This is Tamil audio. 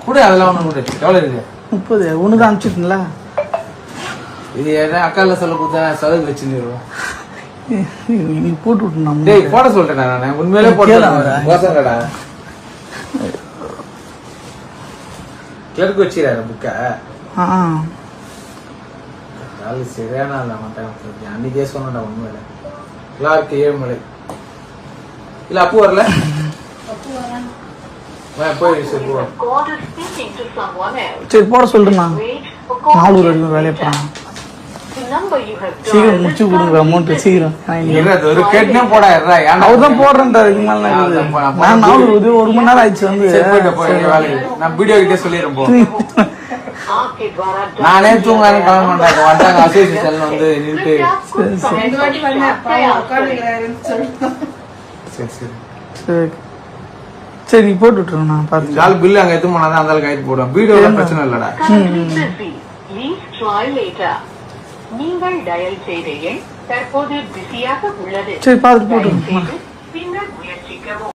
கூட அதெல்லாம் ஒண்ணு கூட எவ்வளவு இருக்கு? 30. ஒண்ணுதான் அனுப்பிச்சிருந்தல. இது என்ன அக்கால சொல்ல கொடுத்தா சதவீதம் வச்சுருவோம். நீ போட்டு விட்டுனா டேய் போட சொல்றேன் நான் உண்மையிலே போட்டேன். கோசங்கடா கிளர்க்கு வச்சிராரு புக்க. அது சரியான இல்ல மாட்டேன். அன்னைக்கே சொன்னடா உண்மையில கிளார்க்கு ஏழுமலை இல்ல அப்போ வரல. சரி போட சொல்றேண்ணா. 400 வரைக்கும் வேலையை போறான். சீக்கிரம் முடிச்சு கொடுங்க அமௌண்ட் சீக்கிரம். அவர் தான் போடுறேன்டாரு. நான் 400 1 மணி நேரம் ஆயிடுச்சு வந்து. நான் வீடியோ கிட்டே சொல்லிடுறேன். நானே தூங்கானு கிளம்ப மாட்டாங்க. வந்தாங்க அசோசியேஷன் வந்து நின்று சரி சரி போட்டு விட்டுருங்க. நான் பார்த்து பில்லு அங்க எத்து போனாதான் அந்த கைது போடுவேன். வீடியோ பிரச்சனை இல்லடா. நீங்கள் டயல் செய்த எண் தற்போது பிஸியாக உள்ளது. சரி பார்த்து போட்டு பின்னர் முயற்சிக்கவும்.